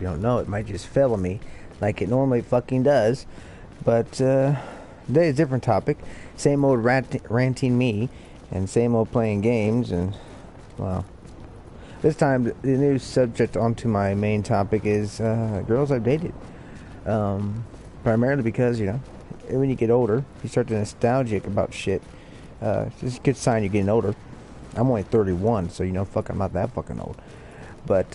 You don't know, it might just fail me like it normally fucking does. But today's a different topic. Same old ranting me, and same old playing games, and well, this time the new subject onto my main topic is girls I've dated. Primarily because, you know, when you get older, you start to nostalgic about shit. It's just a good sign you're getting older. I'm only 31, so, you know, fuck, I'm not that fucking old. But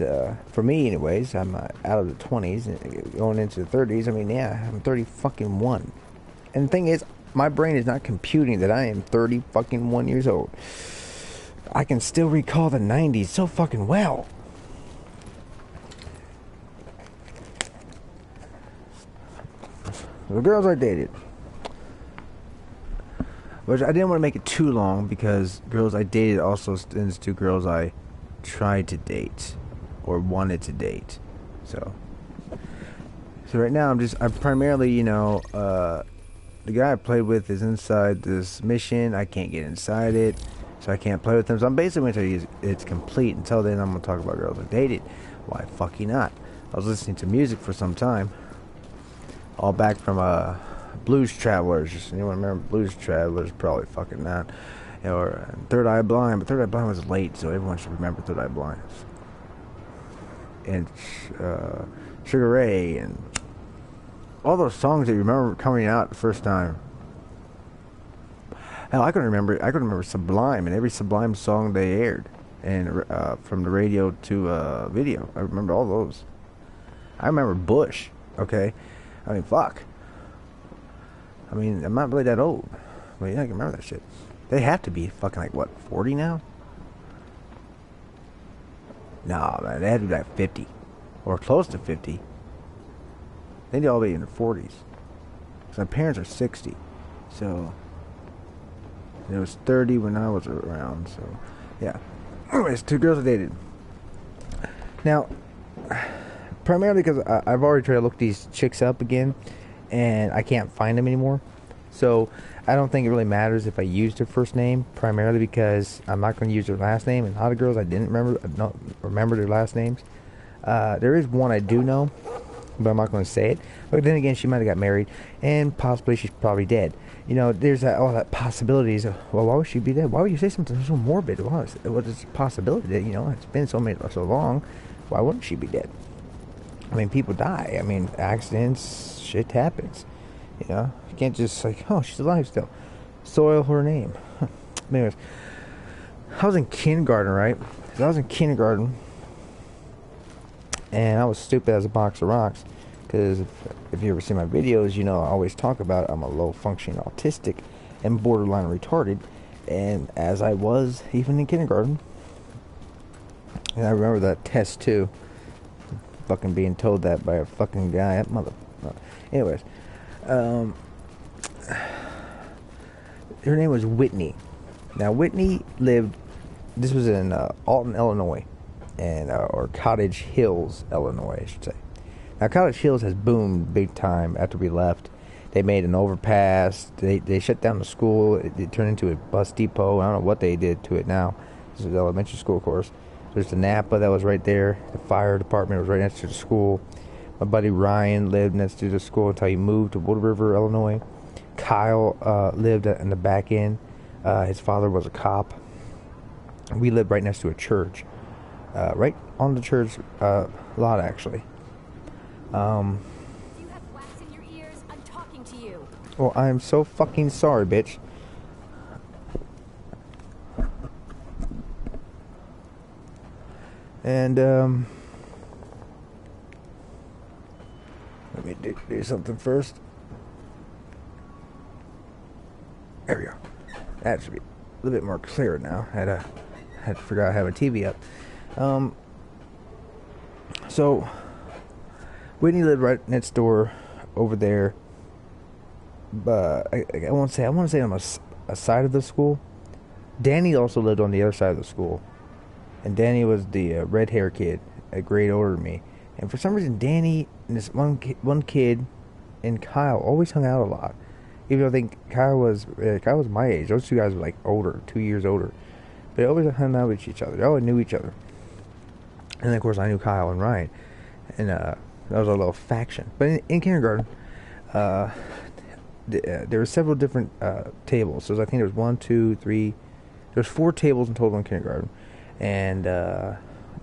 for me, anyways, I'm out of the 20s and going into the 30s. I mean, yeah, I'm 30 fucking 1. And the thing is, my brain is not computing that I am 30 fucking 1 years old. I can still recall the 90s so fucking well. The girls I dated. Which I didn't want to make it too long because girls I dated also extends to girls I tried to date or wanted to date. So right now I'm primarily, you know, the guy I played with is inside this mission. I can't get inside it, so I can't play with him. So I'm basically going to tell you it's complete. Until then, I'm going to talk about girls I dated. Why fucking not? I was listening to music for some time. All back from Blues Travelers. Anyone remember Blues Travelers? Probably fucking not. Or Third Eye Blind. But Third Eye Blind was late, so everyone should remember Third Eye Blind. And Sugar Ray and all those songs that you remember coming out the first time. Hell, I can remember Sublime and every Sublime song they aired, and from the radio to video. I remember all those. I remember Bush. Okay, I mean, fuck. I mean, I'm not really that old, but yeah, I can remember that shit. They have to be fucking like what, 40 now? Nah, man, they had to be like 50 or close to 50. They'd all be in their 40s. Because my parents are 60. So, it was 30 when I was around. So, yeah. Anyways, 2 girls I dated. Now, primarily because I've already tried to look these chicks up again. And I can't find them anymore. So, I don't think it really matters if I use their first name. Primarily because I'm not going to use their last name. And a lot of girls I didn't remember their last names. There is one I do know, but I'm not going to say it. But then again, she might have got married, and possibly she's probably dead. You know, there's all that possibilities of, well, why would she be dead? Why would you say something so morbid? Well, it's a possibility that, you know, it's been so long. Why wouldn't she be dead? I mean, people die. I mean, accidents, shit happens. You know, you can't just like, oh, she's alive still. Soil her name. Anyways, I was in kindergarten, right? So I was in kindergarten. And I was stupid as a box of rocks. Because if you ever see my videos, you know I always talk about I'm a low-functioning autistic and borderline retarded. And as I was, even in kindergarten. And I remember that test, too. Fucking being told that by a fucking guy. That mother... Anyways. Her name was Whitney. Now, Whitney lived... This was in Alton, Illinois. And or Cottage Hills, Illinois, I should say. Now, Cottage Hills has boomed big time after we left. They made an overpass. They shut down the school. It turned into a bus depot. I don't know what they did to it now. This is elementary school, of course. There's the Napa that was right there. The fire department was right next to the school. My buddy Ryan lived next to the school until he moved to Wood River, Illinois. Kyle lived in the back end. His father was a cop. We lived right next to a church. Right on the church lot, actually. You have wax in your ears. I'm talking to you. Well, I'm so fucking sorry, bitch. And let me do something first. There we go. That should be a little bit more clear now. Had to figure out how to have a TV up. So Whitney lived right next door over there. But I want to say on a side of the school. Danny also lived on the other side of the school. And Danny was the red hair kid, a grade older than me. And for some reason, Danny and this one kid and Kyle always hung out a lot. Even though I think Kyle was my age. Those two guys were like older, 2 years older. But they always hung out with each other. They always knew each other. And then, of course, I knew Kyle and Ryan. and that was a little faction. But in kindergarten, uh, there were several different tables. So I think there was one, two, three. There was 4 tables in total in kindergarten, and the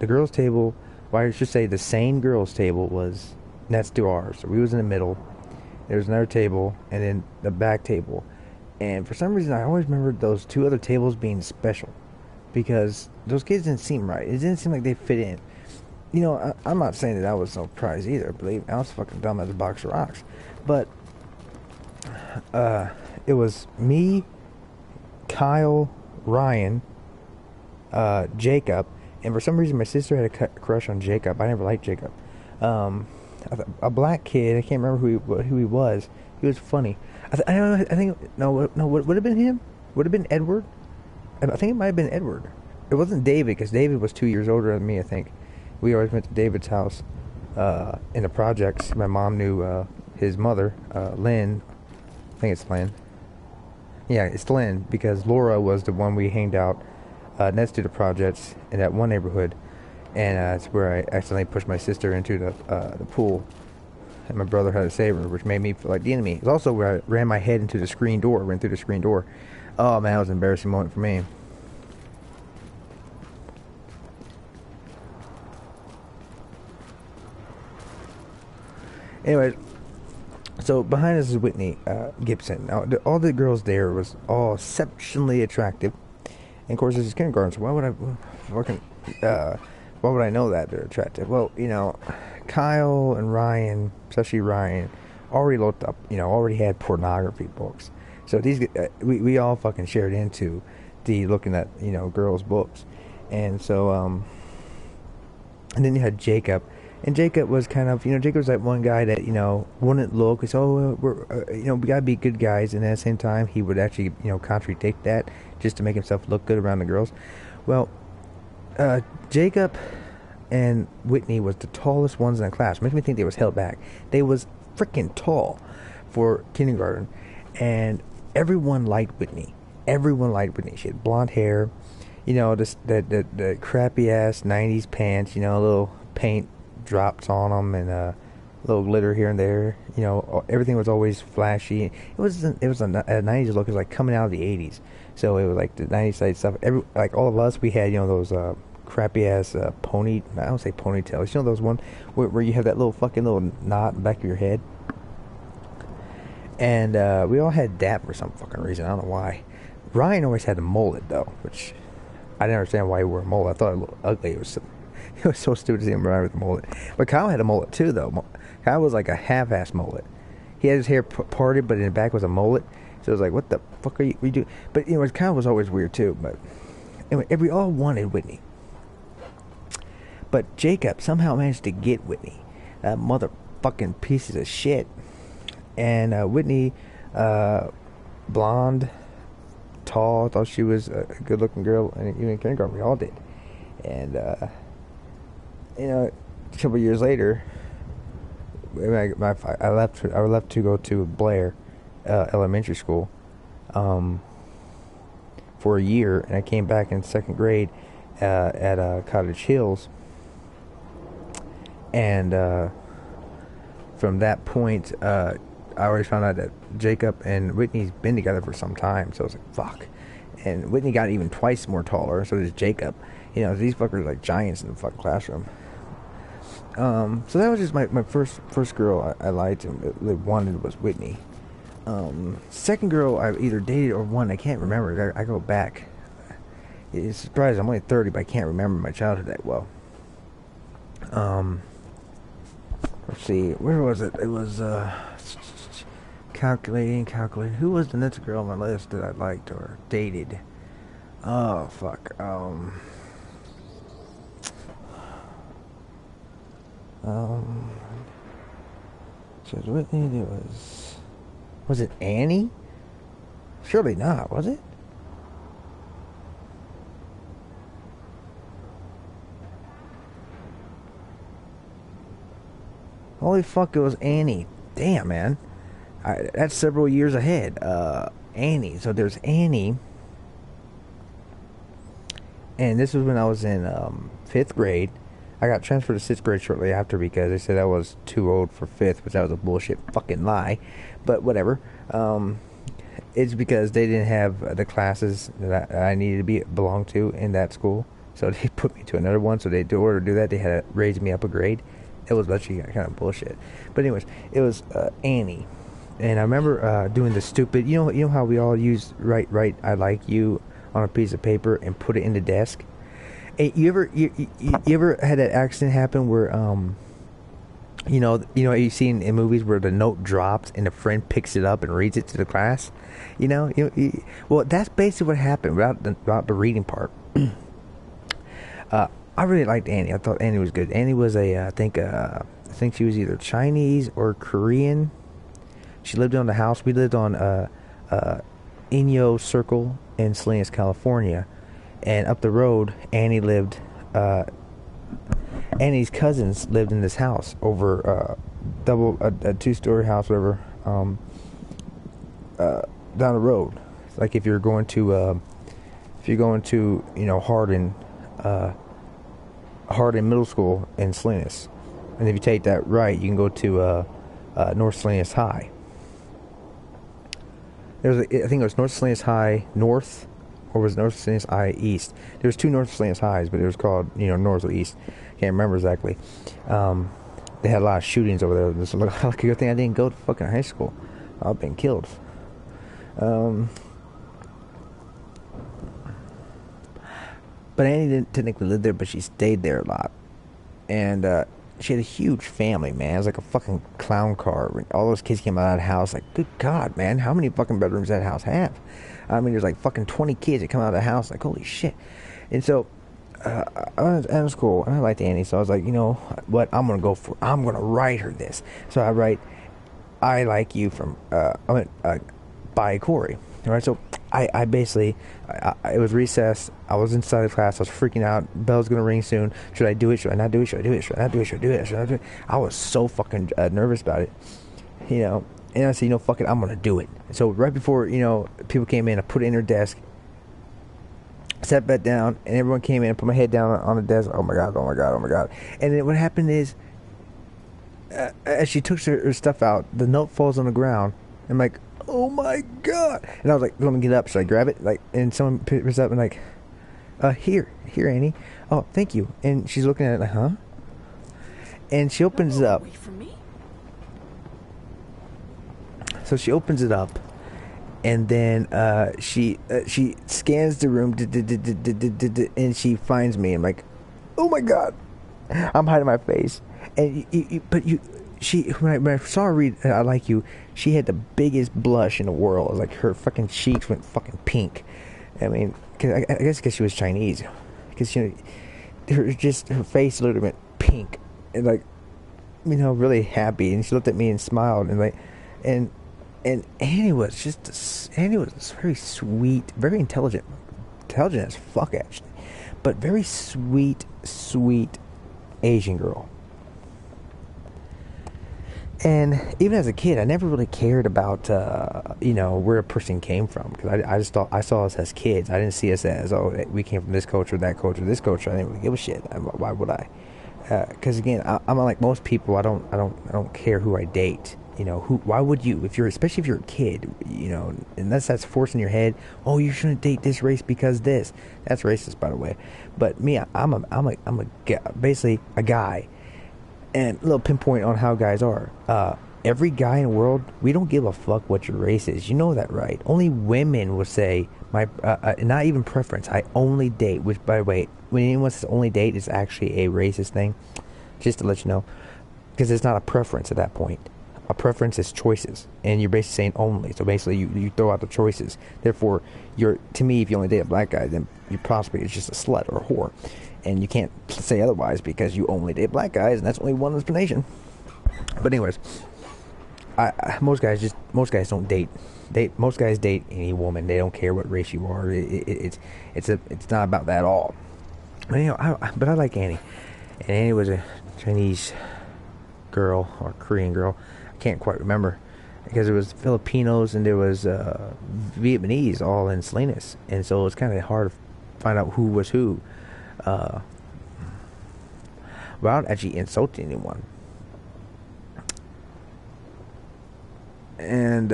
girls' table, well, I should say the sane girls' table was next to ours. So we was in the middle. There was another table, and then the back table. And for some reason, I always remembered those 2 other tables being special, because those kids didn't seem right. It didn't seem like they fit in. You know, I'm not saying that I was no prize either. Believe me, I was fucking dumb as a box of rocks. But it was me, Kyle, Ryan, Jacob, and for some reason my sister had a crush on Jacob. I never liked Jacob. A black kid. I can't remember who he was. He was funny. I think would have been him. Would have been Edward. I think it might have been Edward. It wasn't David, because David was 2 years older than me. I think we always went to David's house in the projects. My mom knew his mother, Lynn. I think it's Lynn. Yeah, it's Lynn, because Laura was the one we hanged out next to the projects in that one neighborhood, and it's where I accidentally pushed my sister into the pool, and my brother had to save her, which made me feel like the enemy. It's also where I ran my head into the screen door, ran through the screen door. Oh man, that was an embarrassing moment for me. Anyways, so behind us is Whitney Gibson. Now, all the girls there was all exceptionally attractive. And of course, this is kindergarten, so why would I know that they're attractive? Well, you know, Kyle and Ryan, especially Ryan, already looked up, already had pornography books. So these, we all fucking shared into the looking at, girls' books. And so, and then you had Jacob. And Jacob was kind of, Jacob was that one guy that, wouldn't look. He's, we gotta be good guys. And at the same time, he would actually, contradict that just to make himself look good around the girls. Well, Jacob and Whitney was the tallest ones in the class. Makes me think they was held back. They was freaking tall for kindergarten. And everyone liked Whitney. Everyone liked Whitney. She had blonde hair, the crappy ass 90s pants, a little paint drops on them, and a little glitter here and there. Everything was always flashy. It was a 90s look. It was like coming out of the 80s. So it was like the 90s side stuff. Like all of us, we had those crappy ass I don't say ponytails. Those one where you have that little fucking little knot in the back of your head. And we all had that for some fucking reason. I don't know why. Ryan always had a mullet though, which I didn't understand why he wore a mullet. I thought it looked ugly. It was so stupid to see him ride with a mullet. But Kyle had a mullet too, though. Kyle was like a half-ass mullet. He had his hair parted, but in the back was a mullet. So it was like, what the fuck are you doing? But Kyle was always weird too. But anyway, we all wanted Whitney. But Jacob somehow managed to get Whitney. That motherfucking pieces of shit. And Whitney, blonde, tall, thought she was a good-looking girl. And even in kindergarten, we all did. And a couple of years later, I left to go to Blair Elementary School for a year, and I came back in 2nd grade at Cottage Hills, and from that point, I always found out that Jacob and Whitney's been together for some time, so I was like, fuck. And Whitney got even twice more taller, so does Jacob. These fuckers are like giants in the fucking classroom. So that was just my first girl I liked and wanted was Whitney. Second girl I either dated or wanted, I can't remember. I go back. It's surprising, I'm only 30, but I can't remember my childhood that well. Let's see, where was it? It was calculating. Who was the next girl on my list that I liked or dated? Oh fuck. So Whitney, there was it Annie? Surely not, was it? Holy fuck, it was Annie. Damn, man. That's several years ahead. Annie. So there's Annie. And this was when I was in 5th grade. I got transferred to 6th grade shortly after because they said I was too old for 5th, which that was a bullshit fucking lie. But whatever. It's because they didn't have the classes that I needed to belong to in that school. So they put me to another one. So they, in order to do that, they had to raise me up a grade. It was actually kind of bullshit. But anyways, it was Annie. And I remember doing the stupid, you know how we all use write I like you on a piece of paper and put it in the desk. And you ever had that accident happen where you've seen in movies where the note drops and the friend picks it up and reads it to the class. Well, that's basically what happened without the reading part. I really liked Annie. I thought Annie was good. Annie was I think she was either Chinese or Korean. She lived on the house. We lived on Inyo Circle in Salinas, California, and up the road, Annie lived. Annie's cousins lived in this house over a 2-story house, whatever, down the road. Like if you're going to Hardin Middle School in Salinas, and if you take that right, you can go to North Salinas High. I think it was North Salinas High North, or was it North Salinas High East? There was 2 North Salinas Highs, but it was called North or East. Can't remember exactly. They had a lot of shootings over there. It's like a good thing I didn't go to fucking high school. I've been killed. But Annie didn't technically live there, but she stayed there a lot. And she had a huge family, man. It was like a fucking clown car. All those kids came out of that house. Like, good God, man. How many fucking bedrooms does that house have? I mean, there's like fucking 20 kids that come out of the house. Like, holy shit. And so, I was cool. And I liked Annie. So I was like, you know what? I'm going to go for it. I'm going to write her this. So I write, I like you from, by Corey. All right, so I basically, it was recess. I was inside the class. I was freaking out. Bell's gonna ring soon. Should I do it? Should I not do it? Should I do it? Should I not do it? Should I do it? Should I do it? I was so fucking nervous about it, And I said, fuck it, I'm gonna do it. So right before people came in, I put it in her desk, sat back down, and everyone came in. I put my head down on the desk. Oh my god! Oh my god! Oh my god! And then what happened is, as she took her stuff out, the note falls on the ground. I'm like, oh my god! And I was like, let me get up. Should I grab it? Like, and someone picks it up and like, here, Annie. Oh, thank you. And she's looking at it like, huh? And she opens it up. Wait for me. So she opens it up, and then she scans the room, and she finds me. I'm like, oh my god! I'm hiding my face, and when I saw her read I like you, she had the biggest blush in the world. It was like her fucking cheeks went fucking pink. I mean, I guess because she was Chinese, because her face literally went pink, and like, really happy. And she looked at me and smiled, and like, and Annie was very sweet, very intelligent as fuck actually, but very sweet Asian girl. And even as a kid, I never really cared about, where a person came from. Because I just thought, I saw us as kids. I didn't see us as, we came from this culture, that culture, this culture. I didn't really give a shit. Why would I? Because again, I'm like most people. I don't care who I date. Why would you? Especially if you're a kid, unless that's forcing your head. Oh, you shouldn't date this race because this. That's racist, by the way. But me, I'm basically a guy. And a little pinpoint on how guys are. Every guy in the world, we don't give a fuck what your race is. You know that, right? Only women will say, not even preference, I only date. Which, by the way, when anyone says only date, it's actually a racist thing. Just to let you know. Because it's not a preference at that point. A preference is choices. And you're basically saying only. So basically, you throw out the choices. Therefore, to me, if you only date a black guy, then you possibly is just a slut or a whore. And you can't say otherwise because you only date black guys, and that's only one explanation. But anyways, most guys don't date. Most guys date any woman. They don't care what race you are. It's not about that at all. But I like Annie, and Annie was a Chinese girl or Korean girl. I can't quite remember because it was Filipinos and there was Vietnamese all in Salinas, and so it's kind of hard to find out who was who. without actually insulting anyone. And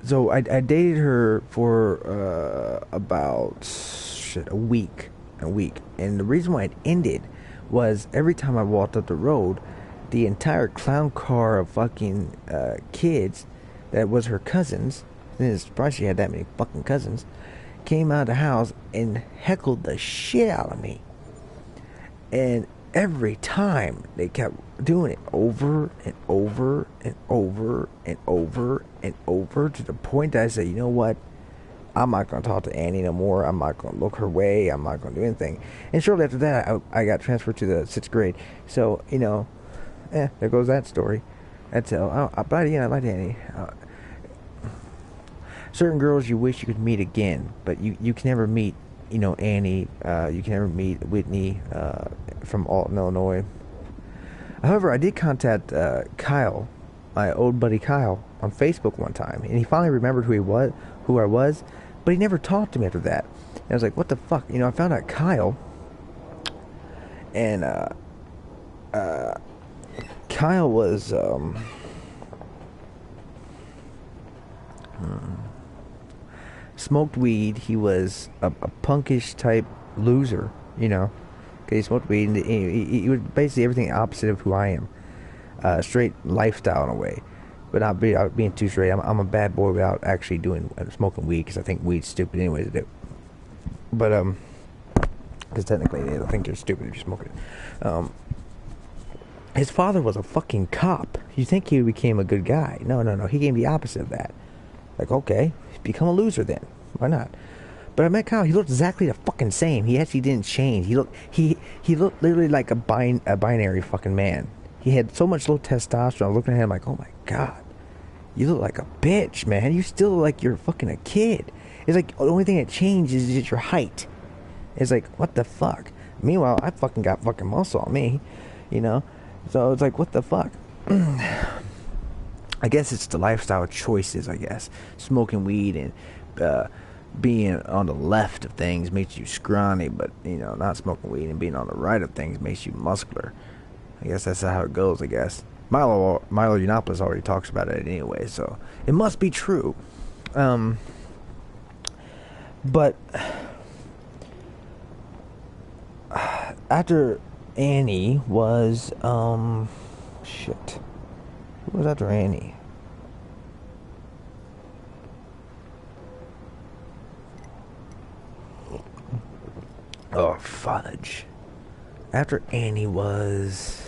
so I dated her for about a week, and the reason why it ended was every time I walked up the road, the entire clown car of fucking kids that was her cousins, and it's surprised she had that many fucking cousins, came out of the house and heckled the shit out of me. And every time they kept doing it over and over and over and over and over, to the point that I said, you know what? I'm not going to talk to Annie no more. I'm not going to look her way. I'm not going to do anything. And shortly after that, I got transferred to the 6th grade. So, you know, there goes that story. That's but yeah, I like Annie. Certain girls you wish you could meet again, but you can never meet, you know, Annie. You can never meet Whitney from Alton, Illinois. However, I did contact Kyle, my old buddy Kyle, on Facebook one time, and he finally remembered who I was, but he never talked to me after that. And I was like, what the fuck? You know, I found out Kyle, and Kyle was smoked weed. He was a punkish type loser, you know. He smoked weed, and he was basically everything opposite of who I am. Straight lifestyle in a way, but not being too straight. I'm a bad boy without actually smoking weed, because I think weed's stupid anyway to do. But because technically I think you're stupid if you smoke it. His father was a fucking cop. You think he became a good guy? No. He became the opposite of that. Like, okay, become a loser then. Why not? But I met Kyle. He looked exactly the fucking same. He actually didn't change. He looked literally like a binary fucking man. He had so much low testosterone. I'm looking at him like, oh my god, you look like a bitch, man. You still look like you're fucking a kid. It's like the only thing that changes is your height. It's like, what the fuck? Meanwhile, I fucking got fucking muscle on me, you know? So it's like, what the fuck? I guess it's the lifestyle choices, I guess. Smoking weed and being on the left of things makes you scrawny, but, you know, not smoking weed and being on the right of things makes you muscular. I guess that's how it goes, I guess. Milo Yiannopoulos already talks about it anyway, so it must be true. But after Annie was, shit. Who was after Annie? Oh, fudge. After Annie was...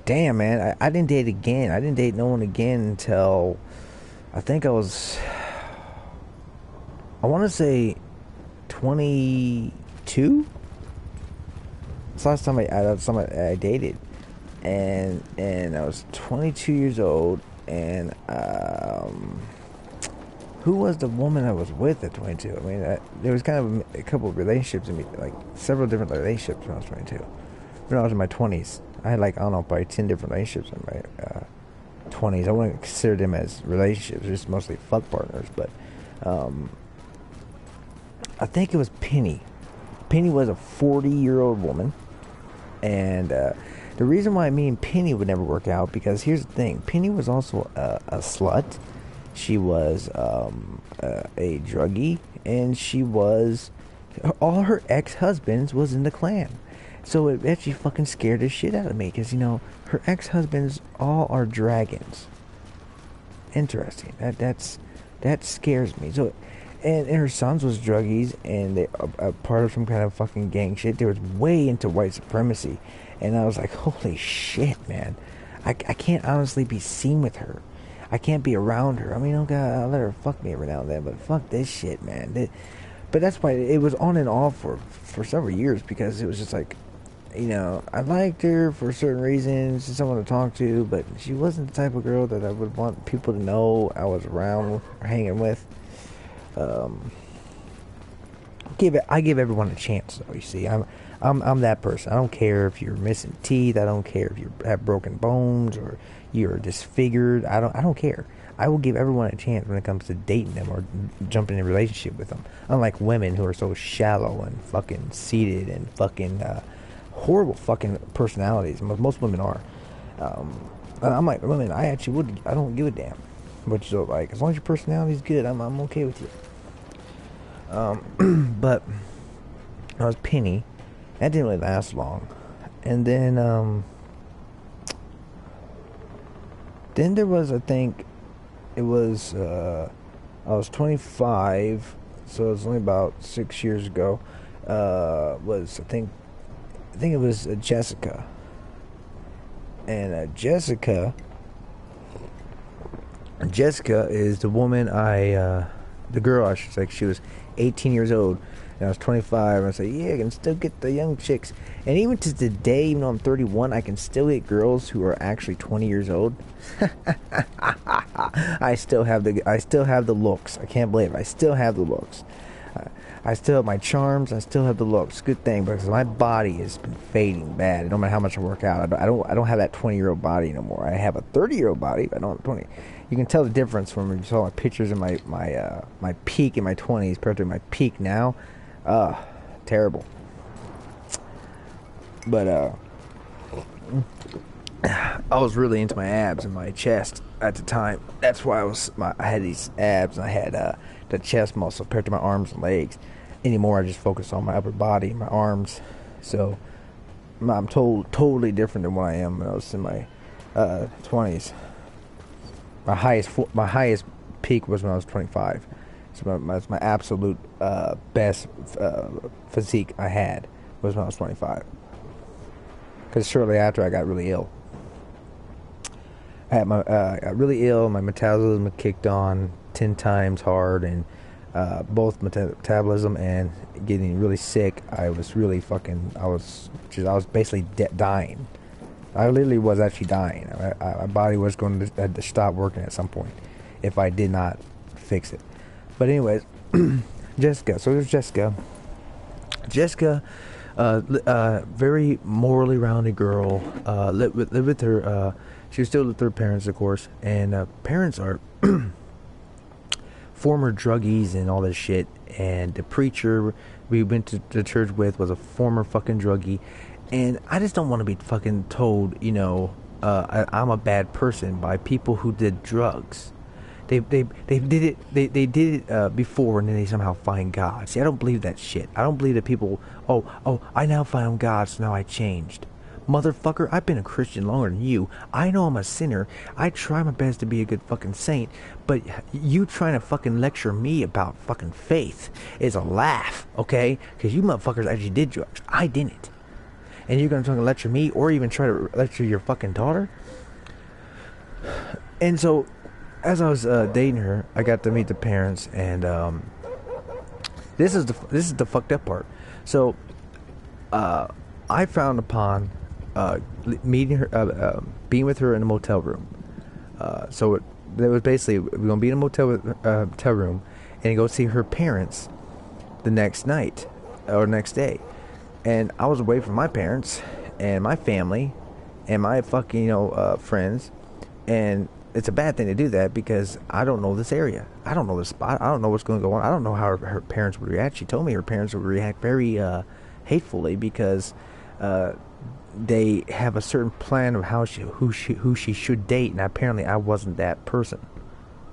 Damn, man. I didn't date again. I didn't date no one again until... I think I was... I want to say 22? That's the last time I dated. And I was 22 years old. And who was the woman I was with at 22? I mean, there was kind of a couple of relationships in me, like several different relationships when I was 22. When I was in my 20s, I had like, I don't know, probably 10 different relationships in my 20s. I wouldn't consider them as relationships, just mostly fuck partners. But I think it was Penny. Penny was a 40-year-old woman, and the reason why me and Penny would never work out, because here's the thing. Penny was also a slut. She was a druggie, and she was... all her ex-husbands was in the Klan. So it actually fucking scared the shit out of me, because, you know, her ex-husbands all are dragons. Interesting. That scares me. So, and her sons was druggies, and they part of some kind of fucking gang shit. They was way into white supremacy. And I was like, holy shit, man. I can't honestly be seen with her. I can't be around her. I mean, okay, I'll let her fuck me every now and then, but fuck this shit, man. But that's why it was on and off for several years, because it was just like, you know, I liked her for certain reasons, she's someone to talk to, but she wasn't the type of girl that I would want people to know I was around or hanging with. I give everyone a chance, though. You see, I'm that person. I don't care if you're missing teeth. I don't care if you have broken bones or you're disfigured. I don't care. I will give everyone a chance when it comes to dating them or jumping in a relationship with them. Unlike women who are so shallow and fucking seated and fucking horrible fucking personalities. Most women are. I'm like, women, I don't give a damn. But so, like, as long as your personality's good, I'm okay with you. But I was Penny. That didn't really last long. And then there was, I think, it was, I was 25, so it was only about 6 years ago. I think it was Jessica. And Jessica is the woman the girl, I should say. She was 18 years old, and I was 25, and I said, yeah, I can still get the young chicks. And even to today, even though I'm 31, I can still get girls who are actually 20 years old. I still have the looks. I can't believe it. I still have the looks. I still have my charms. I still have the looks. Good thing, because my body has been fading bad. No matter how much I work out, I don't have that 20-year-old body no more. I have a 30-year-old body, but I don't have 20. You can tell the difference when you saw my pictures in my peak in my 20s compared to my peak now. Terrible. But I was really into my abs and my chest at the time. That's why I had these abs and I had the chest muscle compared to my arms and legs. Anymore, I just focus on my upper body, my arms. So I'm totally different than what I am when I was in my 20s. My highest peak was when I was 25. So my absolute best physique I had was when I was 25. Because shortly after I got really ill. I got really ill. My metabolism kicked on 10 times hard, and both metabolism and getting really sick. I was really I was basically dying. I literally was actually dying. My body was going to have to stop working at some point if I did not fix it. But anyways, Jessica. So there's Jessica. Jessica, very morally rounded girl. Lived with her. She was still with her parents, of course, and parents are former druggies and all this shit. And the preacher we went to the church with was a former fucking druggie. And I just don't want to be fucking told, I'm a bad person by people who did drugs. They did it before, and then they somehow find God. See, I don't believe that shit. I don't believe that people, I now found God, so now I changed. Motherfucker, I've been a Christian longer than you. I know I'm a sinner. I try my best to be a good fucking saint, but you trying to fucking lecture me about fucking faith is a laugh, okay? Because you motherfuckers actually did drugs. I didn't. And you're going to lecture me or even try to lecture your fucking daughter? And so, as I was dating her, I got to meet the parents, and this is the fucked up part. So, I found upon meeting her, being with her in a motel room. So it was basically, we're going to be in a motel room and go see her parents the next night or next day. And I was away from my parents and my family and my fucking, friends. And it's a bad thing to do that because I don't know this area. I don't know this spot. I don't know what's going to go on. I don't know how her parents would react. She told me her parents would react very hatefully because they have a certain plan of who she should date, and apparently I wasn't that person.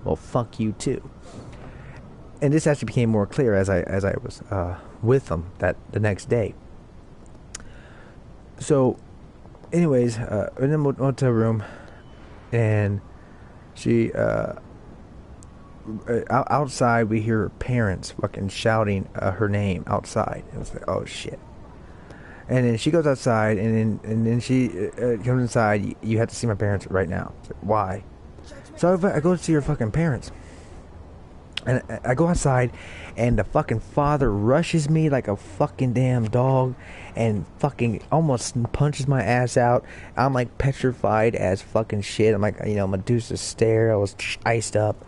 Well, fuck you too. And this actually became more clear as I was with them the next day. So, anyways, in the motel room, and she outside we hear her parents fucking shouting her name outside. It was like, oh shit. And then she goes outside, and then she comes inside. You have to see my parents right now. Like, why? So I go to see her fucking parents. And I go outside, and the fucking father rushes me like a fucking damn dog, and fucking almost punches my ass out. I'm like petrified as fucking shit. I'm like, Medusa stare. I was iced up.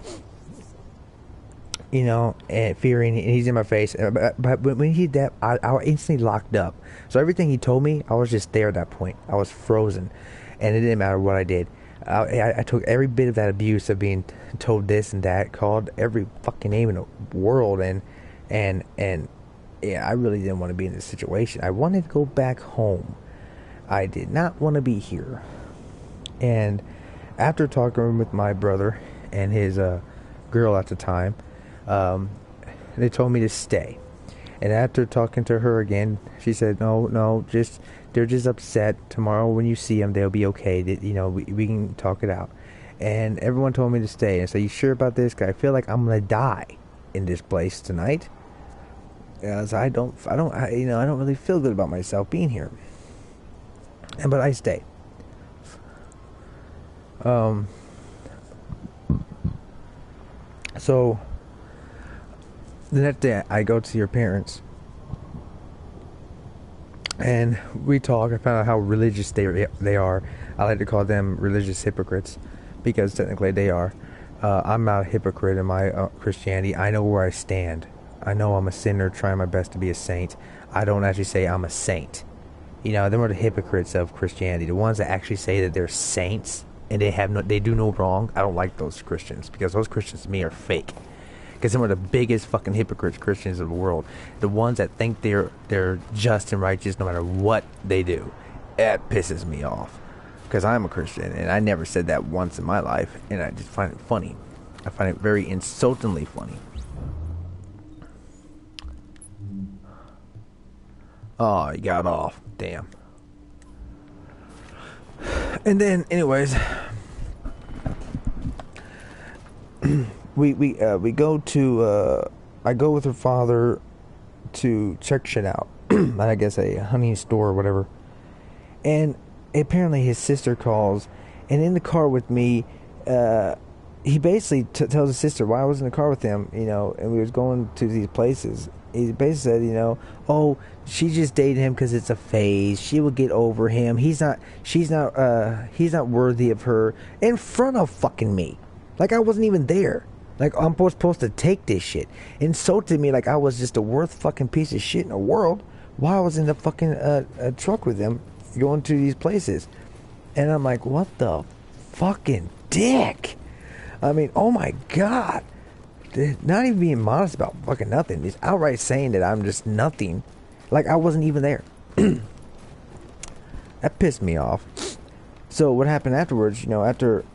you know, and fearing, and he's in my face. But when he did that, I instantly locked up. So everything he told me, I was just there at that point. I was frozen, and it didn't matter what I did. I took every bit of that abuse of being told this and that, called every fucking name in the world, and yeah, I really didn't want to be in this situation. I wanted to go back home. I did not want to be here. And after talking with my brother and his girl at the time, they told me to stay. And after talking to her again, she said, no, they're just upset. Tomorrow when you see them, they'll be okay. You know, we can talk it out. And everyone told me to stay. And I said, you sure about this? 'Cause I feel like I'm going to die in this place tonight. As I don't really feel good about myself being here. But I stayed. So the next day I go to your parents and we talk. I found out how religious they are. I like to call them religious hypocrites because technically they are. I'm not a hypocrite in my Christianity. I know where I stand. I know I'm a sinner trying my best to be a saint. I don't actually say I'm a saint. You know, them are the hypocrites of Christianity. The ones that actually say that they're saints and they do no wrong. I don't like those Christians because those Christians to me are fake. Because them are the biggest fucking hypocrites Christians of the world. The ones that think they're just and righteous no matter what they do. That pisses me off. Because I'm a Christian and I never said that once in my life, and I just find it funny. I find it very insultingly funny. Oh, he got off. Damn. And then, anyways, we go to I go with her father to check shit out. I guess a honey store or whatever. And apparently his sister calls, and in the car with me, he basically tells his sister why I was in the car with him, you know, and we was going to these places. He basically said, you know, oh, she just dated him because it's a phase. She will get over him. He's not worthy of her. In front of fucking me. Like I wasn't even there. Like I'm supposed to take this shit. Insulted me like I was just a worth fucking piece of shit in the world while I was in the fucking truck with him going to these places. And I'm like, what the fucking dick? I mean, oh my God. Not even being modest about fucking nothing. Just outright saying that I'm just nothing. Like I wasn't even there. That pissed me off. So what happened afterwards, you know, after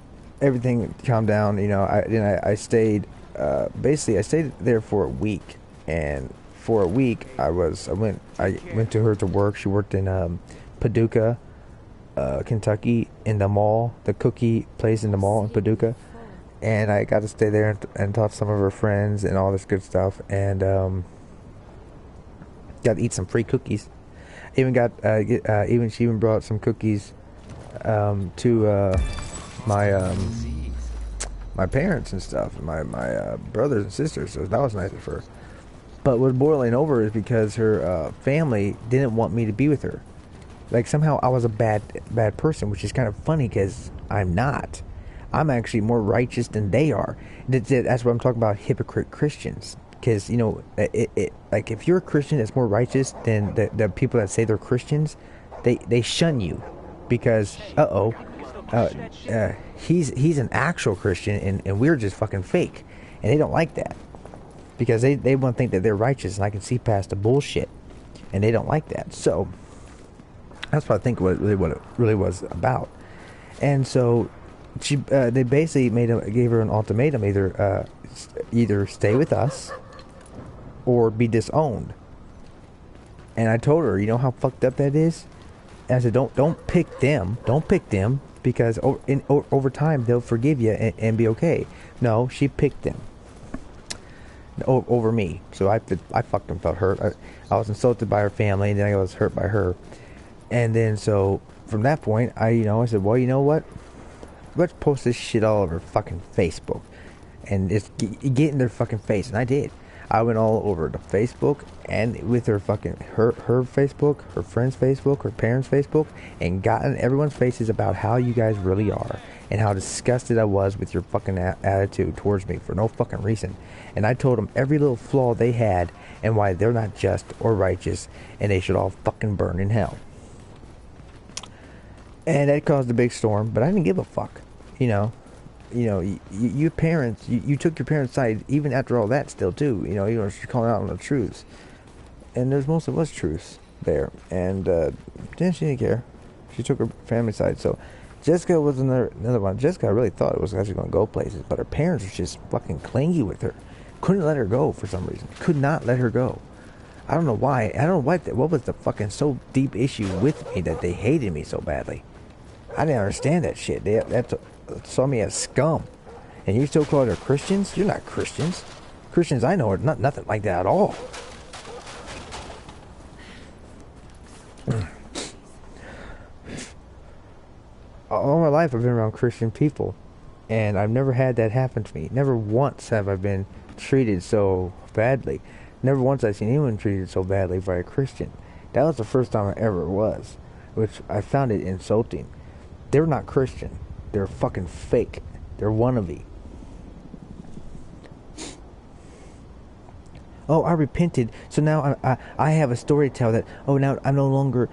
everything calmed down, you know, I stayed, basically I stayed there for a week. And for a week I went to her to work. She worked in Paducah, Kentucky, in the mall, the cookie place in the mall in Paducah. And I got to stay there and talk to some of her friends and all this good stuff. And got to eat some free cookies. Even she even brought some cookies to my parents and stuff, my brothers and sisters. So that was nice of her. But what's boiling over is because her family didn't want me to be with her. Like somehow I was a bad person, which is kind of funny because I'm not. I'm actually more righteous than they are. That's what I'm talking about, hypocrite Christians. Because, you know, like if you're a Christian that's more righteous than the people that say they're Christians, they shun you. Because, he's an actual Christian and we're just fucking fake. And they don't like that. Because they want to think that they're righteous and I can see past the bullshit. And they don't like that. So, that's what I think what it really was about. And so they basically gave her an ultimatum: either stay with us or be disowned. And I told her, you know how fucked up that is. And I said, don't pick them, because over time they'll forgive you and be okay. No, she picked them over me. So I fucking felt hurt. I was insulted by her family, and then I was hurt by her. And then so from that point, I said, well, you know what? Let's post this shit all over fucking Facebook. And it's get in their fucking face. And I did. I went all over the Facebook and with her Facebook, her friend's Facebook, her parents' Facebook, and got in everyone's faces about how you guys really are and how disgusted I was with your fucking attitude towards me for no fucking reason. And I told them every little flaw they had and why they're not just or righteous and they should all fucking burn in hell. And that caused a big storm, but I didn't give a fuck, you know. You parents, you took your parents' side even after all that still too. She's calling out on the truths. And there's most of us truths there. And then she didn't care. She took her family side. So Jessica was another one. Jessica really thought it was actually going to go places, but her parents were just fucking clingy with her. Couldn't let her go for some reason. Could not let her go. I don't know why. I don't know what was the fucking so deep issue with me that they hated me so badly. I didn't understand that shit. They saw me as scum. And you still call her Christians? You're not Christians. Christians I know are nothing like that at all. All my life I've been around Christian people. And I've never had that happen to me. Never once have I been treated so badly. Never once I've seen anyone treated so badly by a Christian. That was the first time I ever was. Which I found it insulting. They're not Christian. They're fucking fake. They're wannabe. Oh, I repented, so now I have a story to tell that. Oh, now I no longer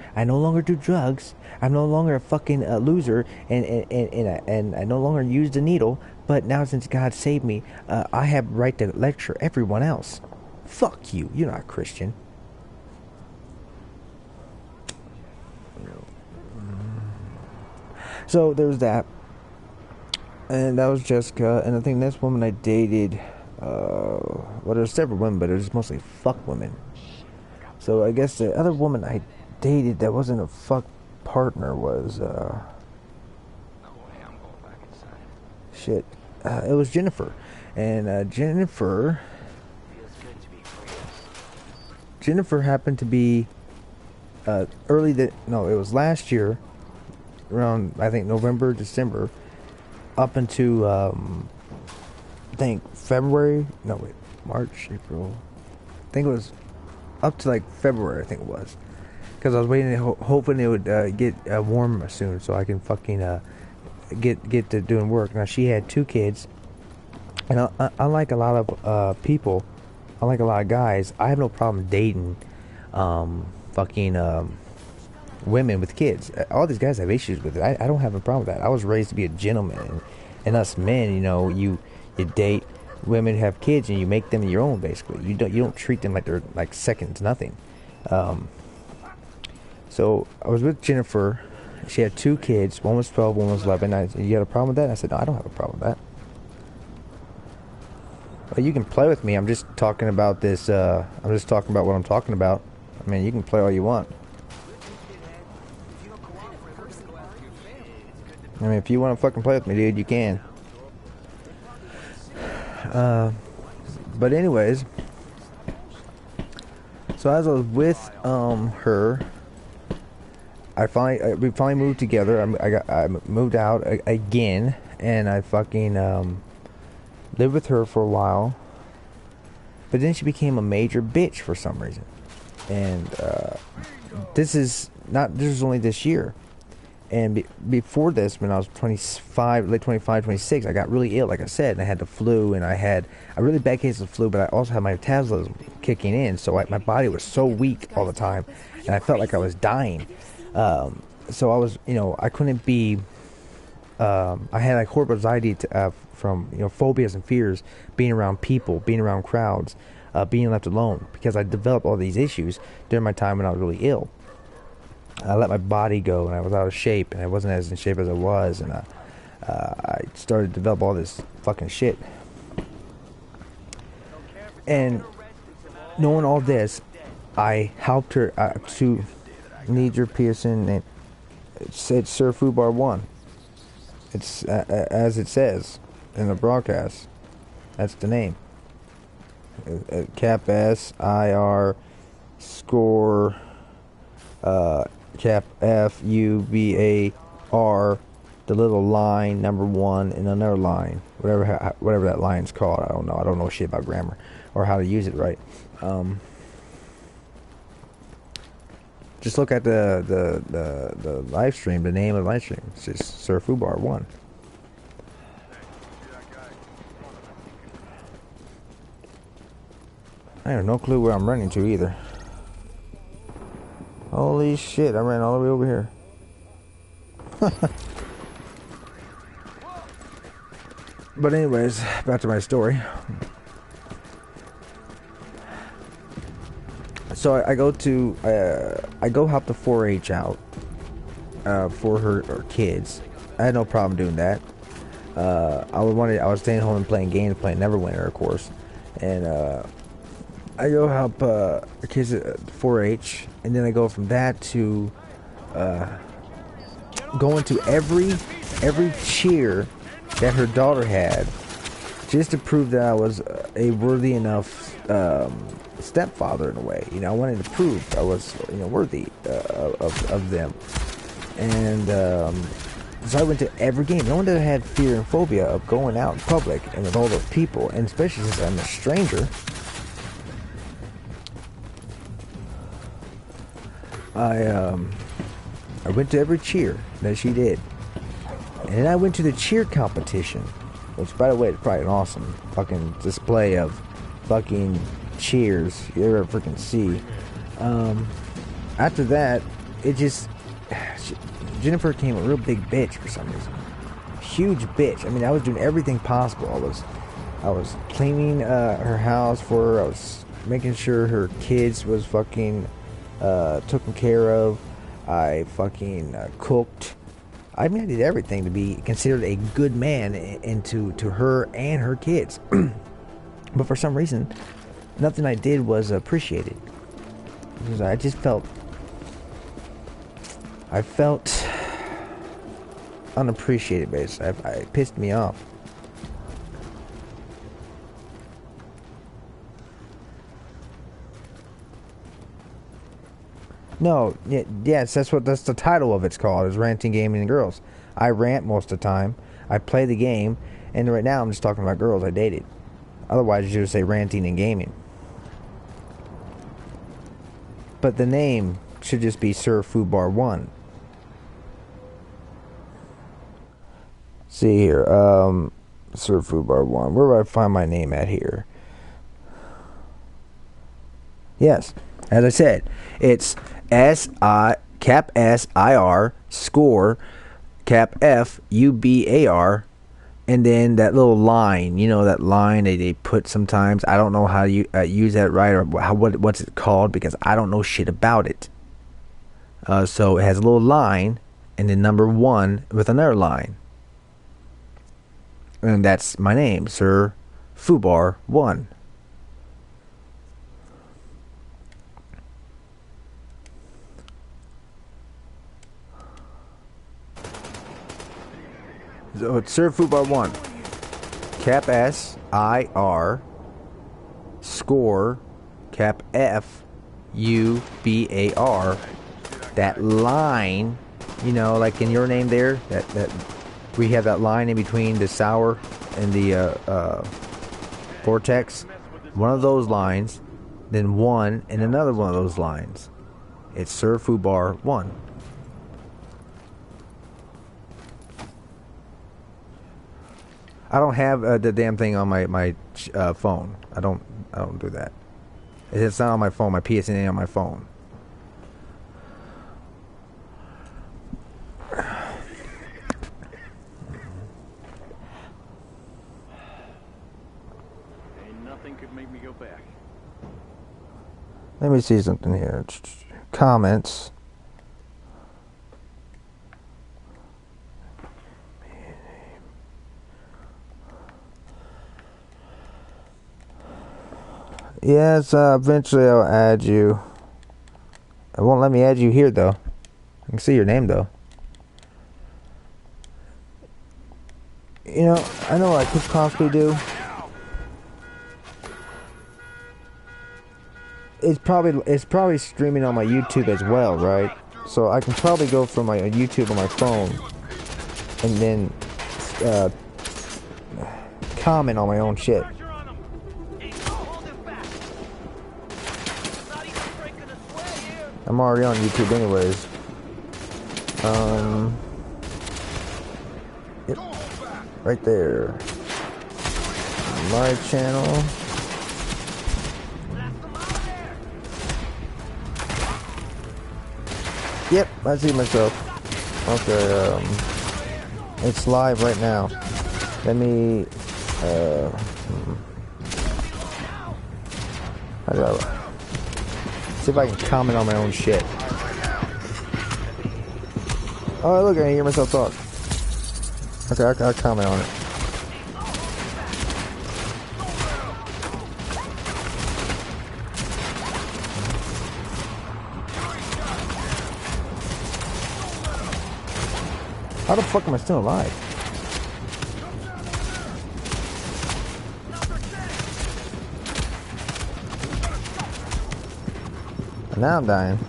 do drugs. I'm no longer a fucking loser, and I no longer use the needle. But now since God saved me, I have the right to lecture everyone else. Fuck you. You're not a Christian. So there's that. And that was Jessica. And I think this woman I dated, well, there's several women, but it was mostly fuck women. So I guess the other woman I dated that wasn't a fuck partner was, shit. It was Jennifer. And Jennifer happened to be it was last year, around, I think, November, December, up into, I think, March, April. I think it was up to, like, February, I think it was. Because I was waiting, hoping it would get warm soon so I can fucking get to doing work. Now, she had 2 kids. And unlike a lot of people, unlike a lot of guys, I have no problem dating women with kids. All these guys have issues with it. I don't have a problem with that. I was raised to be a gentleman, and us men, you date women who have kids and you make them your own. Basically, you don't treat them like they're like second to nothing. So I was with Jennifer. She had 2 kids. One was 12, one was 11. I said, "You got a problem with that?" I said, "No, I don't have a problem with that." Well, you can play with me. I'm just talking about this. I'm just talking about what I'm talking about. I mean, you can play all you want. I mean, if you want to fucking play with me, dude, you can. But anyways, so as I was with her, we finally moved together. I moved out again, and I fucking lived with her for a while. But then she became a major bitch for some reason, and this is only this year. And before this, when I was 25, late 25, 26, I got really ill, like I said, and I had the flu, and I had a really bad case of flu, but I also had my metabolism kicking in, so my body was so weak all the time, and I felt like I was dying. So I was, I couldn't be, I had like horrible anxiety from, phobias and fears, being around people, being around crowds, being left alone, because I developed all these issues during my time when I was really ill. I let my body go, and I was out of shape, and I wasn't as in shape as I was, and I started to develop all this fucking shit. And knowing all this, I helped her to need your piercing, and it said Sir Fubar 1. It's as it says in the broadcast. That's the name. Cap S IR score cap FUBAR, the little line, number 1, and another line, whatever that line's called. I don't know shit about grammar, or how to use it right. Just look at the live stream. The name of the live stream. It's just Sir Fubar 1. I have no clue where I'm running to either. Holy shit! I ran all the way over here. But anyways, back to my story. So I go help the 4-H out for her kids. I had no problem doing that. I was staying home and playing games, playing Neverwinter, of course, and I go help the kids at 4-H, and then I go from that to going to every cheer that her daughter had, just to prove that I was a worthy enough stepfather in a way. You know, I wanted to prove I was, you know, worthy of them. And so I went to every game. No one that had fear and phobia of going out in public and with all those people, and especially since I'm a stranger. I went to every cheer that she did. And then I went to the cheer competition, which, by the way, is probably an awesome fucking display of fucking cheers you ever freaking see. After that, Jennifer became a real big bitch for some reason. Huge bitch. I mean, I was doing everything possible. I was cleaning her house for her. I was making sure her kids was fucking taken care of. I fucking cooked. I mean, I did everything to be considered a good man and to her and her kids. But for some reason, nothing I did was appreciated. Because I just felt unappreciated, basically. It pissed me off. No, yes, that's the title of it's called, is Ranting Gaming Girls. I rant most of the time. I play the game, and right now I'm just talking about girls I dated. Otherwise, you would say ranting and gaming. But the name should just be Sir Fubar 1. See here, Sir Fubar 1. Where do I find my name at here? Yes, as I said, it's cap SIR score cap FUBAR, and then that little line, you know, that line that they put sometimes. I don't know how you use that right, or what's it called, because I don't know shit about it. So it has a little line and then number 1 with another line, and that's my name, Sir Fubar 1. So it's Sir Fubar 1. Cap SIR score cap FUBAR. That line, you know, like in your name there, that we have that line in between the sour and the vortex. One of those lines, then 1 and another one of those lines. It's Sir Fubar 1. I don't have the damn thing on my phone. I don't do that. It's not on my phone. My PSN on my phone. Ain't nothing could make me go back. Let me see something here. Comments. Yes, eventually I'll add you. It won't let me add you here, though. I can see your name, though. You know, I know what I could possibly do. It's probably streaming on my YouTube as well, right? So I can probably go from my YouTube on my phone and then comment on my own shit. I'm already on YouTube anyways. Yep. Right there. My channel. Yep, I see myself. Okay, it's live right now. Let me, how do I, see if I can comment on my own shit. Oh, look, I hear myself talk. Okay, I'll comment on it. How the fuck am I still alive? And now I'm dying.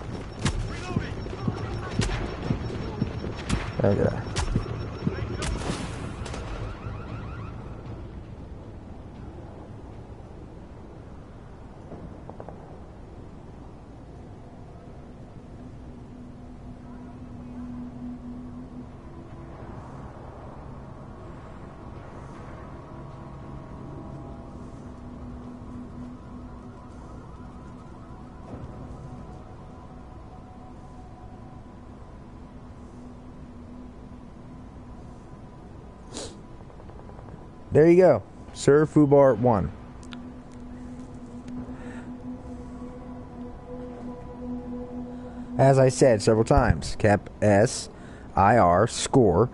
Okay. There you go. Sir Fubar 1. As I said several times, cap S I R score,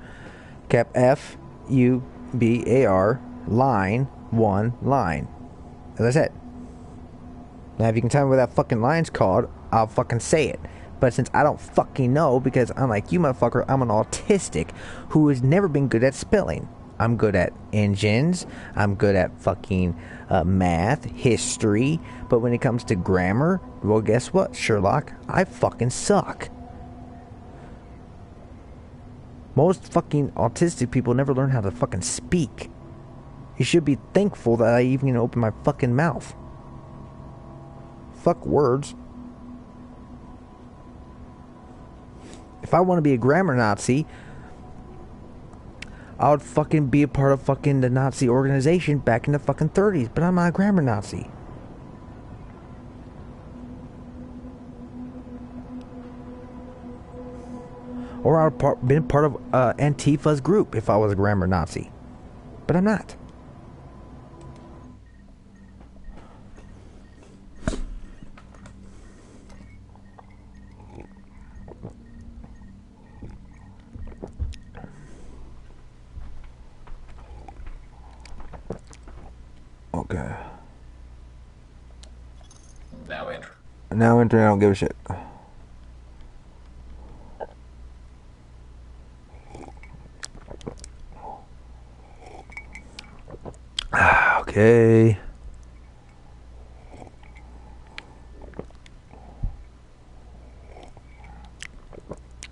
cap F U B A R line 1 line. As I said. Now if you can tell me what that fucking line's called, I'll fucking say it. But since I don't fucking know, because unlike you motherfucker, I'm an autistic who has never been good at spelling. I'm good at engines, I'm good at fucking math, history, but when it comes to grammar, well, guess what, Sherlock? I fucking suck. Most fucking autistic people never learn how to fucking speak. You should be thankful that I even open my fucking mouth. Fuck words. If I want to be a grammar Nazi, I would fucking be a part of fucking the Nazi organization back in the fucking 30s, but I'm not a grammar Nazi. Or I would have been part of Antifa's group if I was a grammar Nazi. But I'm not. Okay. Now enter. Now entering, I don't give a shit. Okay.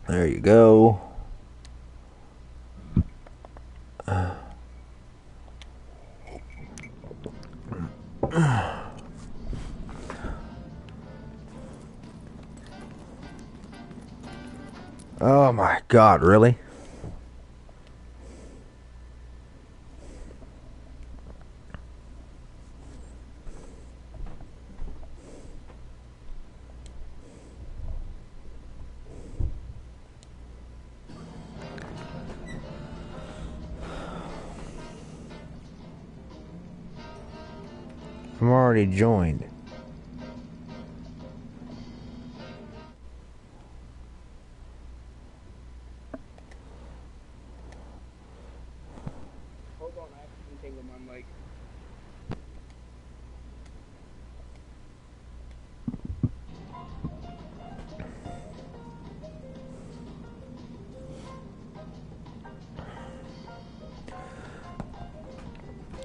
There you go. Oh my God, really? I'm already joined. Hold on, I have to entangle my mic.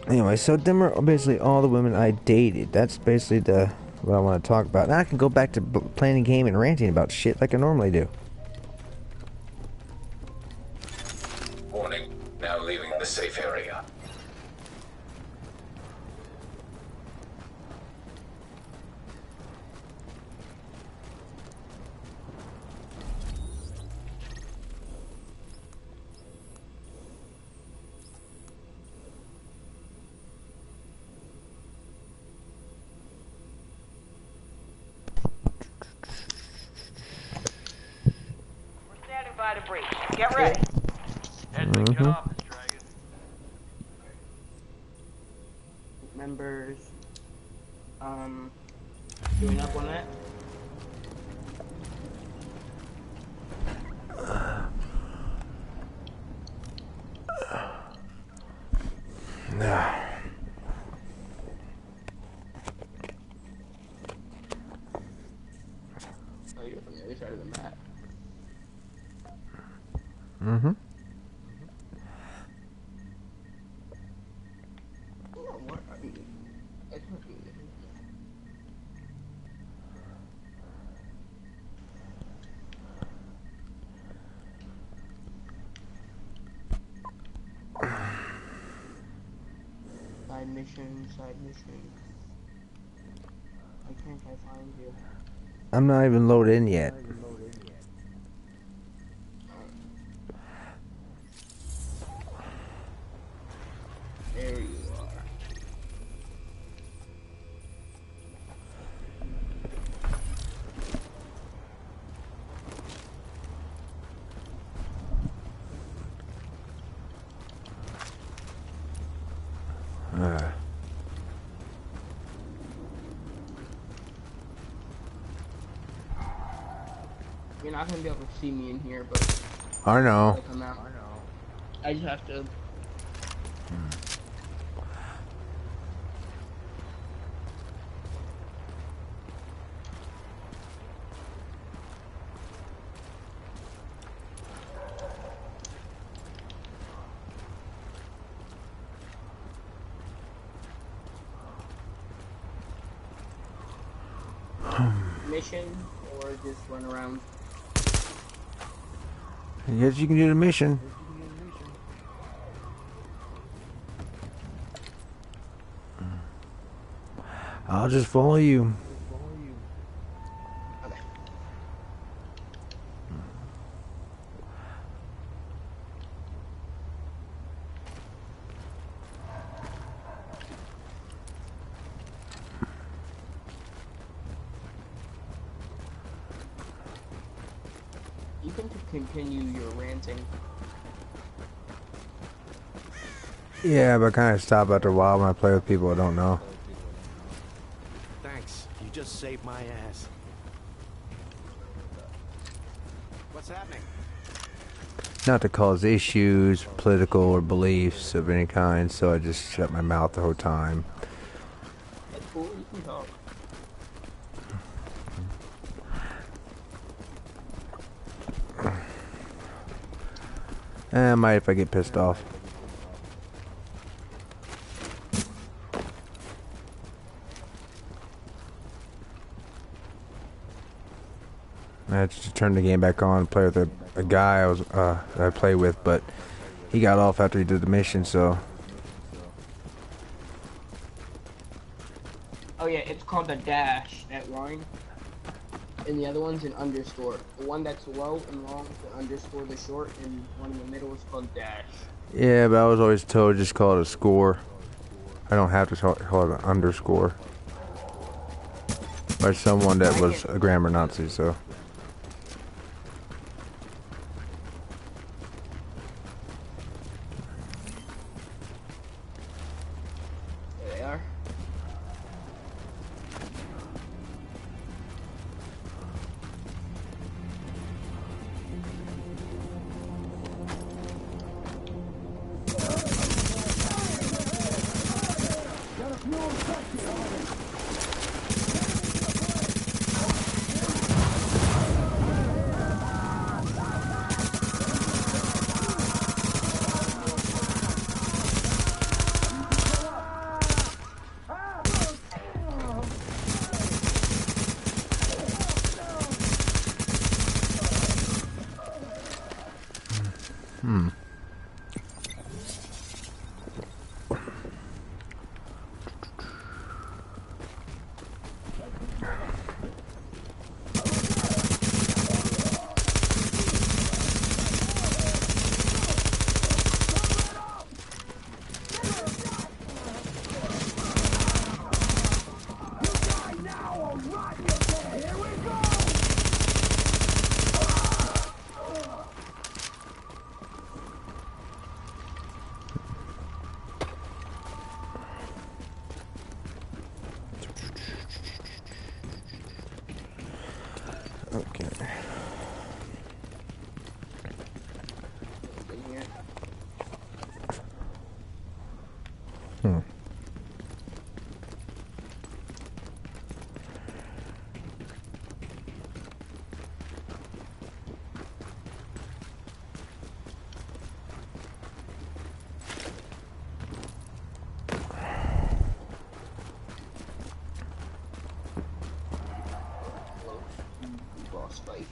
Anyway, so them are basically all the women I dated. That's basically what I want to talk about. Now I can go back to playing a game and ranting about shit like I normally do. Warning. Now leaving the safe area. Get ready. Members, doing up on that. Oh, you're from the other side of the map. Mm-hmm. What are you? Side mission, side mission. Why can't I find you? I'm not even loaded in yet. There you are. You're not gonna be able to see me in here, but I know. come out. I just have to. Mission or just run around. I guess you can do the mission. I'll just follow you. Okay. You can continue your ranting. Yeah, but I kind of stop after a while when I play with people I don't know. Thanks. You just saved my ass. What's happening? Not to cause issues, political or beliefs of any kind, so I just shut my mouth the whole time. That's cool, you can talk. I might if I get pissed off. I had to turn the game back on and play with a guy that I play with, but he got off after he did the mission, so. Oh yeah, it's called a dash, that line. And the other one's an underscore. The one that's low and long is the underscore, the short, and one in the middle is called dash. Yeah, but I was always told just call it a score. I don't have to call it an underscore. By someone that was a grammar Nazi, so. There they are. Okay. In here. Hmm. Boss fight.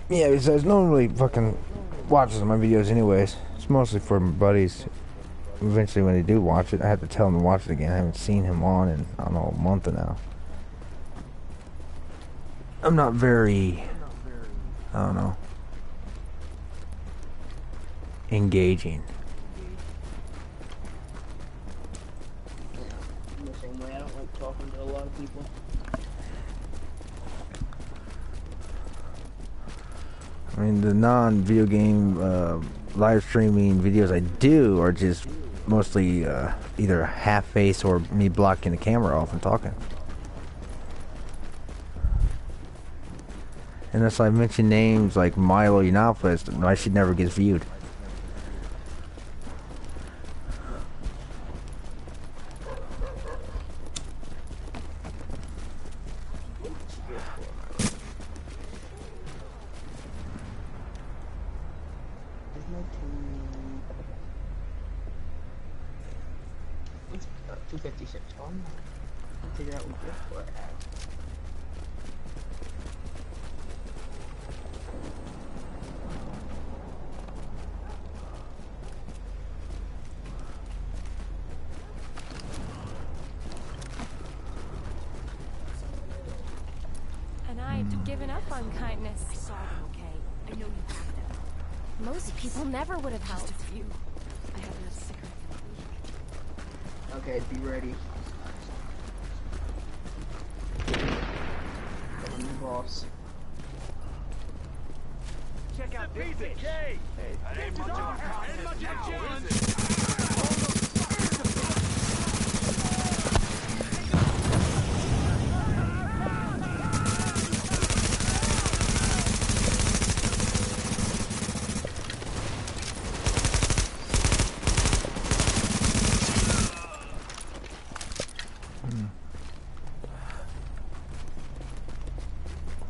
Yeah, because no one really fucking watches my videos anyways. It's mostly for my buddies. Eventually when they do watch it, I have to tell them to watch it again. I haven't seen him on in, I don't know, a month now. I'm not very, I don't know, engaging. Yeah, I'm the same way. I don't like talking to a lot of people. I mean, the non-video game live streaming videos I do are just mostly either half-face or me blocking the camera off and talking. Unless I mention names like Milo Yiannopoulos, my shit never gets viewed. There's no team. It's 256. Oh, I'm not. I'll figure out what gift for I have. And I had given up on kindness. I saw them, okay? I know you have them. Most people never would have helped. Just a few. I haven't had a cigarette in a week. Okay, be ready. I'm the boss. Check out this bitch. Hey, that ain't much of a challenge.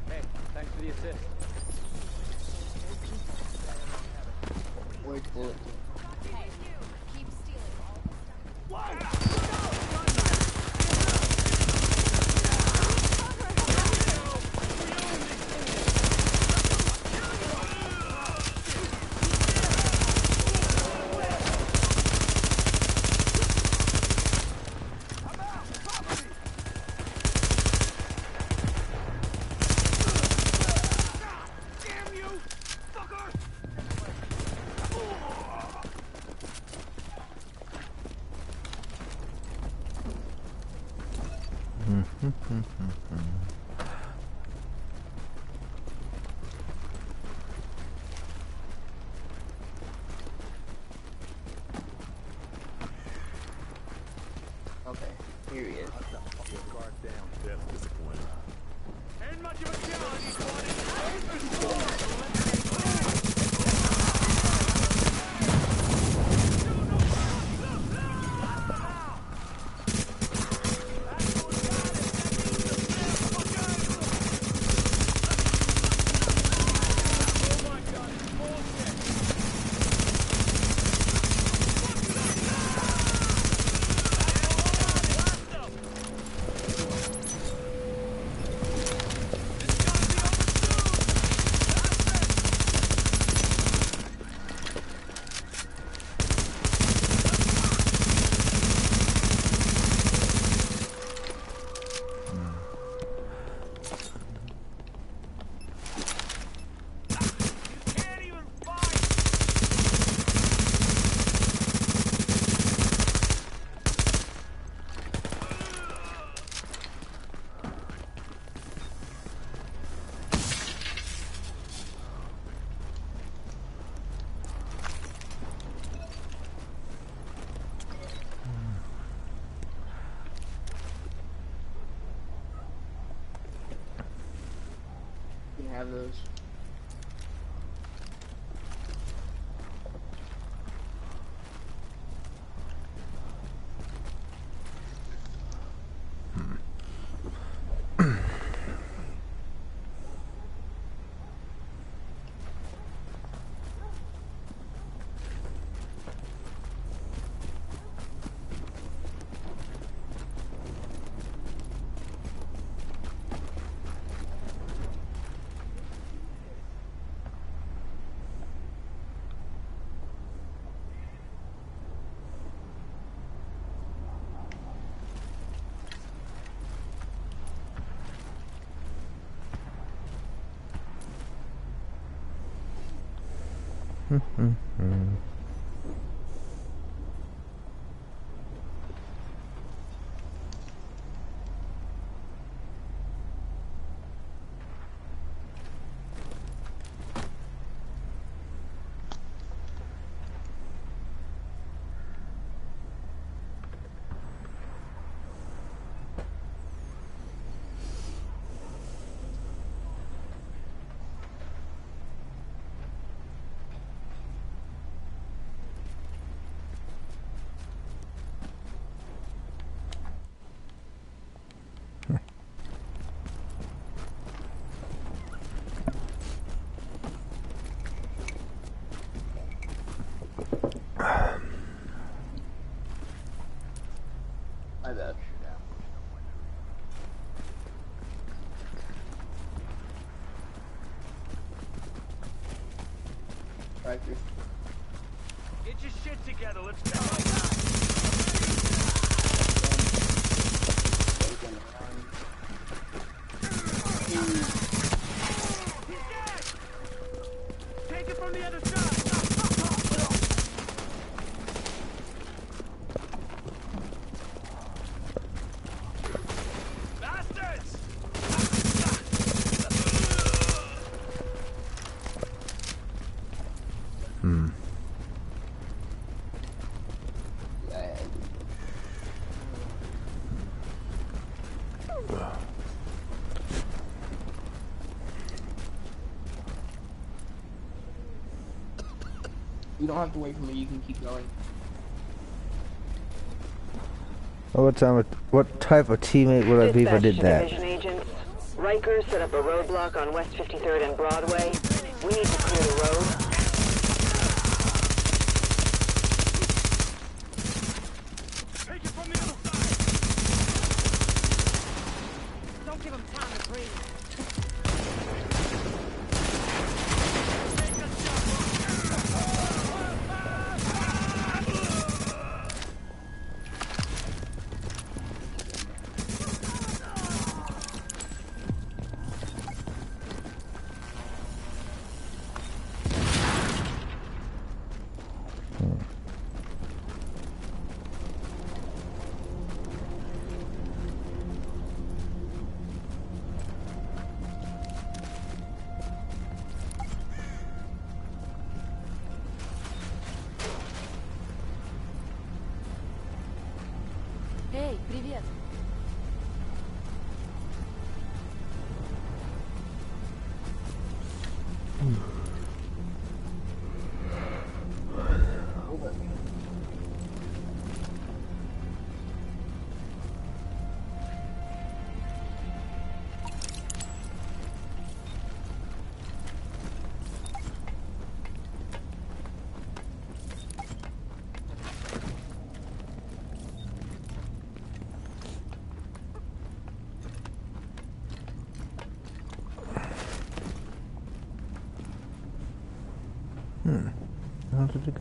Hey, thanks for the assist. Where's Bullet? Hey, you. Keep stealing all the stuff. Okay, here he is. Guard down, Death disappointed. Ain't much of a challenge, find those. My bad. Tractor. Get your shit together, let's go. He's dead! Take it from the other side! Bastards! You don't have to wait for me, you can keep going. Well, what type of teammate would I be if I did that? Division agents. Riker set up a roadblock on West 53rd and Broadway. We need to clear the road. Take it from the other side! Don't give him time to breathe. Take a shot! Эй, привет. How did it go?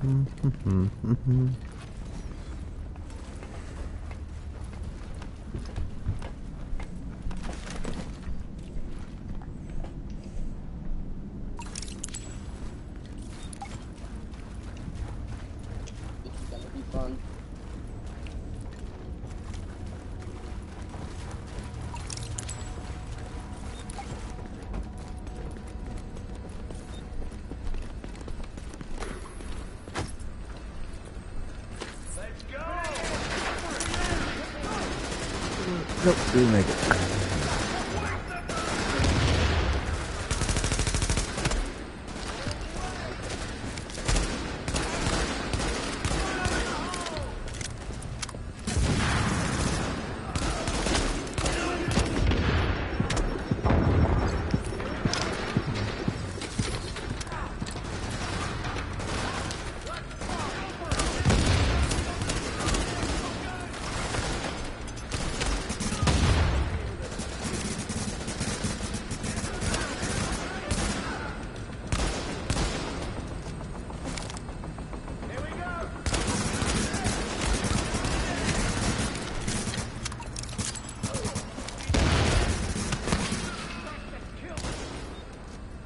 This is gonna be fun. Nope, didn't make it.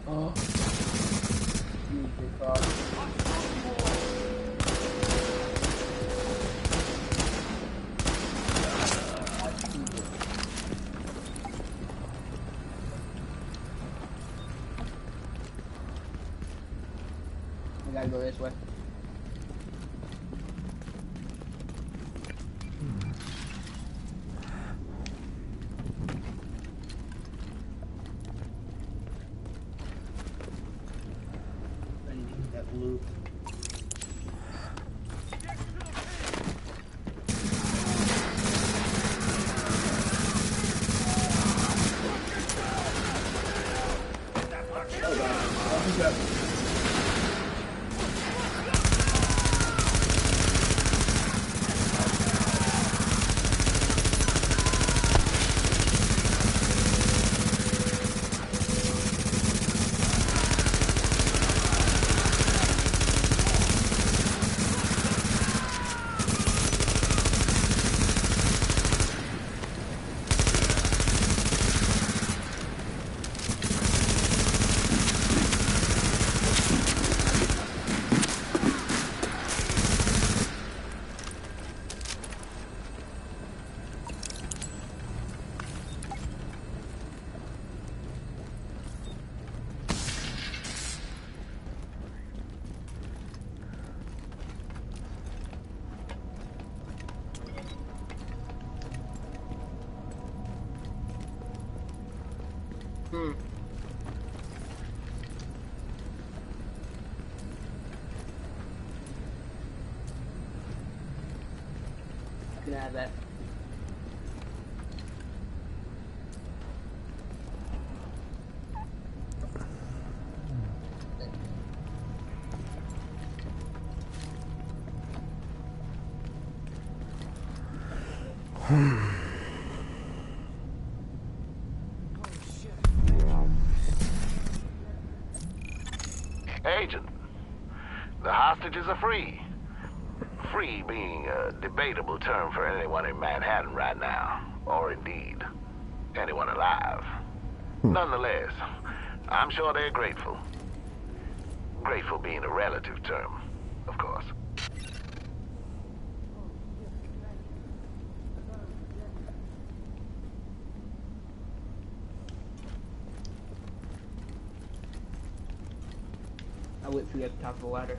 Oh. Jesus God. We gotta go this way. I need that blue. Can I have that? Agent, the hostages are free. Free being a debatable term for anyone in Manhattan right now, or indeed, anyone alive. Nonetheless, I'm sure they're grateful. Grateful being a relative term, of course. I'll wait for you at the top of the ladder.